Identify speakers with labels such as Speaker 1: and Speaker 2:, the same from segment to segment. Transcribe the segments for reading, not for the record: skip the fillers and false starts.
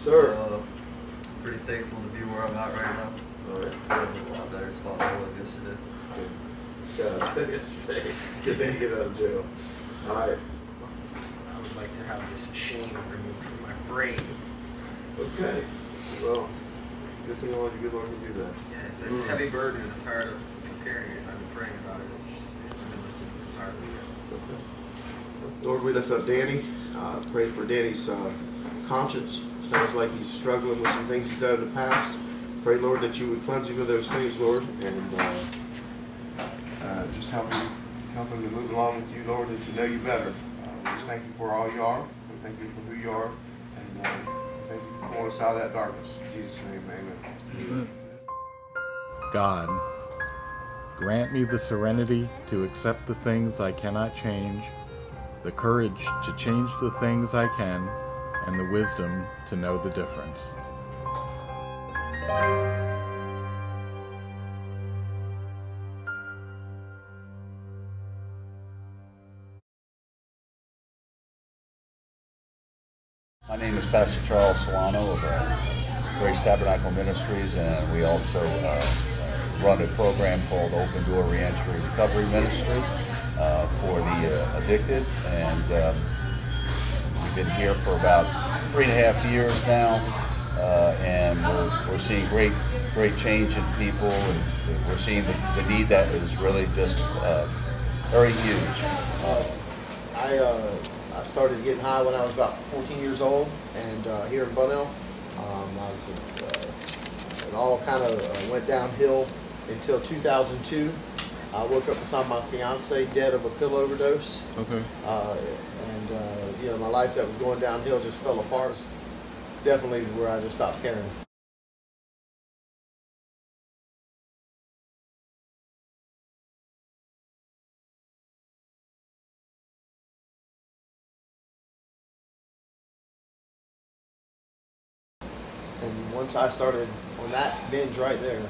Speaker 1: sir.
Speaker 2: Pretty thankful to be where I'm at right now.
Speaker 1: All right.
Speaker 2: I'm in a lot better spot than I was yesterday.
Speaker 1: Yeah, yesterday. Good thing to get out of jail. All right.
Speaker 3: I would like to have this shame removed from my brain.
Speaker 1: Okay. Well, good thing only the good Lord can do that.
Speaker 3: Yeah, it's a heavy burden, and I'm tired of carrying it. I've been praying about it. It's been lifted entirely.
Speaker 1: Okay. Lord, we lift up Danny. Pray for Danny's conscience. Sounds like he's struggling with some things he's done in the past. Pray, Lord, that you would cleanse him of those things, Lord, and just help him to move along with you, Lord, and to know you better. We just thank you for all you are. We thank you for who you are, and thank you for pulling us out of that darkness. In Jesus' name, amen.
Speaker 4: God, grant me the serenity to accept the things I cannot change, the courage to change the things I can, and the wisdom to know the difference.
Speaker 5: My name is Pastor Charles Solano of Grace Tabernacle Ministries, and we also run a program called Open Door Reentry Recovery Ministry for the addicted, and we've been here for about 3.5 years now, and we're seeing great change in people, and we're seeing the need that is really just very huge.
Speaker 6: I started getting high when I was about 14 years old, and here in Bunnell, it all kind of went downhill until 2002. I woke up beside my fiance dead of a pill overdose.
Speaker 1: Okay.
Speaker 6: My life that was going downhill just fell apart. It's definitely where I just stopped caring. And once I started on that binge right there,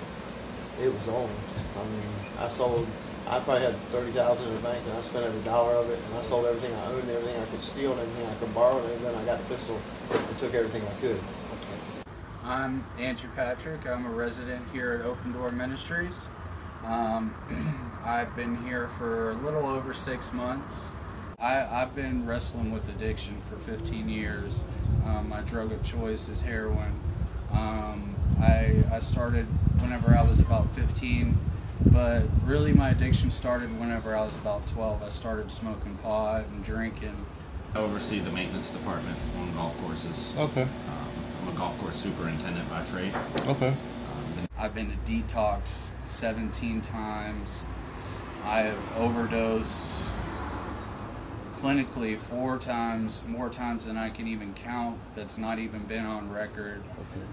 Speaker 6: it was on. I mean, I probably had $30,000 in the bank, and I spent every dollar of it, and I sold everything I owned, everything I could steal, and everything I could borrow, and then I got the pistol and took everything I could.
Speaker 7: I'm Andrew Patrick. I'm a resident here at Open Door Ministries. I've been here for a little over 6 months. I've been wrestling with addiction for 15 years. My drug of choice is heroin. I started whenever I was about 15, but really my addiction started whenever I was about 12. I started smoking pot and drinking.
Speaker 8: I oversee the maintenance department on golf courses.
Speaker 1: Okay.
Speaker 8: I'm a golf course superintendent by trade.
Speaker 1: Okay.
Speaker 7: I've been to detox 17 times. I have overdosed clinically 4 times, more times than I can even count. That's not even been on record.
Speaker 6: Okay.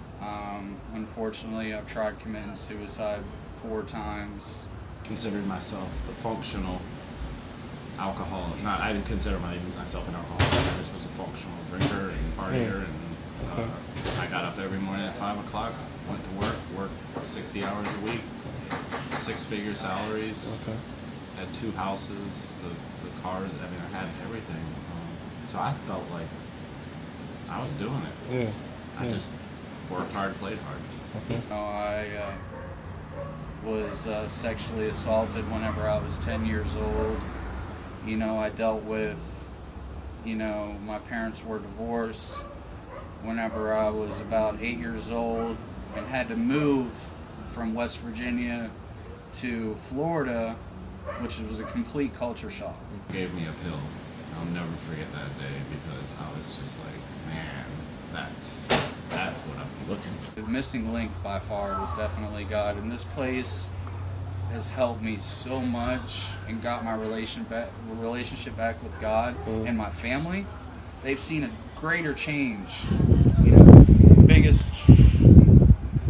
Speaker 7: Unfortunately, I've tried committing suicide 4 times.
Speaker 8: Considered myself a functional alcoholic. I didn't consider myself an alcoholic. I just was a functional drinker and partier. And I got up every morning at 5 o'clock, went to worked 60 hours a week, 6-figure salaries, had 2 houses, the cars. I mean, I had everything. So I felt like I was doing it.
Speaker 1: Yeah.
Speaker 8: I just worked hard, played hard.
Speaker 7: I was sexually assaulted whenever I was 10 years old. I dealt with, my parents were divorced whenever I was about 8 years old, and had to move from West Virginia to Florida, which was a complete culture shock.
Speaker 8: Gave me a pill. I'll never forget that day, because I was just like, man, that's what I'm looking for.
Speaker 7: The missing link by far was definitely God, and this place has helped me so much and got my relationship back with God and my family. They've seen a greater change, the biggest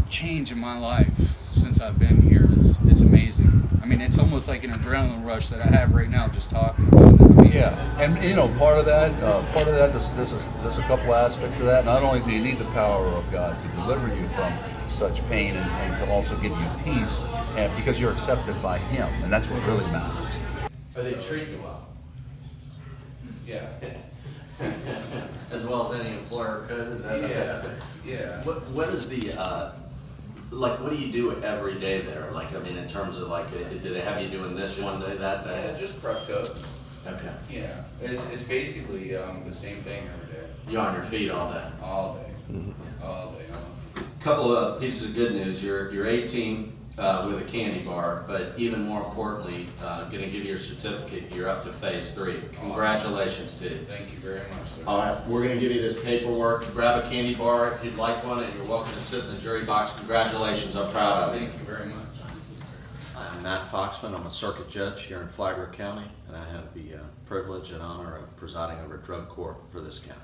Speaker 7: change in my life since I've been here. It's amazing. I mean, it's almost like an adrenaline rush that I have right now just talking about it.
Speaker 9: Yeah, and part of that, there's a couple aspects of that. Not only do you need the power of God to deliver you from such pain and to also give you peace, and because you're accepted by Him, and that's what really matters.
Speaker 3: But they treat you well.
Speaker 7: Yeah.
Speaker 3: Does
Speaker 10: as well as any employer could. Is that
Speaker 7: Yeah.
Speaker 10: What is the like? What do you do every day there? Like, I mean, in terms of like, do they have you doing this one day, that day?
Speaker 7: Yeah, just prep code.
Speaker 10: Okay.
Speaker 7: Yeah, it's basically the same thing every day.
Speaker 10: You're on your feet all day.
Speaker 7: All day. All day.
Speaker 10: Couple of pieces of good news. You're 18 with a candy bar, but even more importantly, going to give you your certificate. You're up to phase 3. Congratulations to you.
Speaker 7: Thank you very much, sir.
Speaker 10: All right, we're going to give you this paperwork. Grab a candy bar if you'd like one, and you're welcome to sit in the jury box. Congratulations. I'm proud of you.
Speaker 7: Thank you very much.
Speaker 10: I'm Matt Foxman. I'm a circuit judge here in Flagler County, and I have the privilege and honor of presiding over drug court for this county.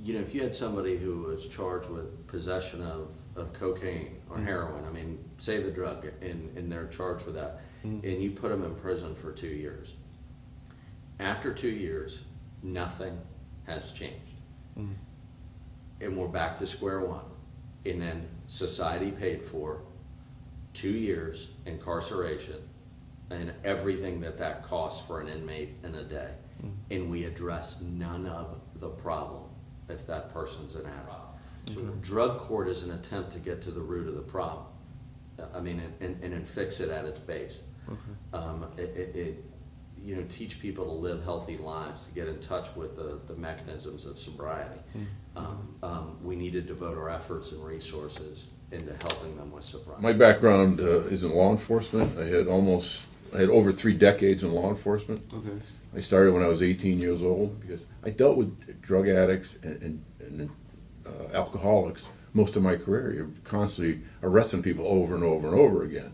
Speaker 10: You know, if you had somebody who was charged with possession of cocaine or heroin, I mean, say the drug, and they're charged with that, and you put them in prison for 2 years. After 2 years, nothing has changed. And we're back to square one. And then society paid for 2 years incarceration and everything that costs for an inmate in a day. And we address none of the problem if that person's an addict. So drug court is an attempt to get to the root of the problem. I mean, and fix it at its base. You know, teach people to live healthy lives, to get in touch with the mechanisms of sobriety. We need to devote our efforts and resources into helping them with sobriety.
Speaker 11: My background is in law enforcement. I had over 3 decades in law enforcement. I started when I was 18 years old because I dealt with drug addicts and alcoholics most of my career. You're constantly arresting people over and over and over again.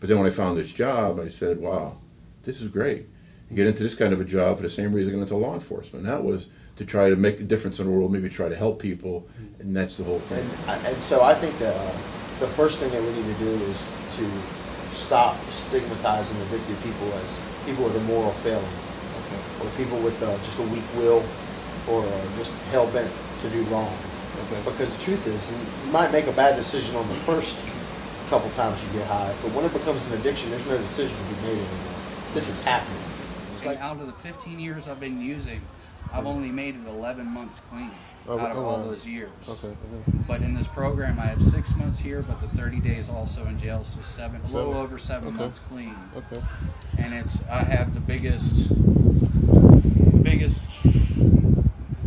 Speaker 11: But then when I found this job, I said, wow, this is great. You get into this kind of a job for the same reason I got into law enforcement. And that was to try to make a difference in the world, maybe try to help people, and that's the whole thing.
Speaker 6: And so I think that the first thing that we need to do is to stop stigmatizing addicted people as people with a moral failing, or people with just a weak will, or just hell-bent to do wrong. Because the truth is, you might make a bad decision on the first couple times you get high, but when it becomes an addiction, there's no decision to be made anymore. This is happening.
Speaker 7: And out of the 15 years I've been using, I've only made it 11 months clean out of all those years. But in this program, I have 6 months here, but the 30 days also in jail, so a little over 7 months clean. And I have the biggest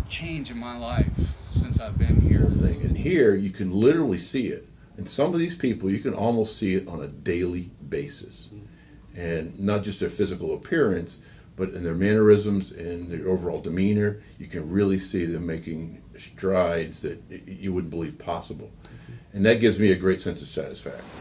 Speaker 7: change in my life since I've been here.
Speaker 11: And here, you can literally see it. And some of these people, you can almost see it on a daily basis. And not just their physical appearance, but in their mannerisms and their overall demeanor, you can really see them making strides that you wouldn't believe possible. And that gives me a great sense of satisfaction.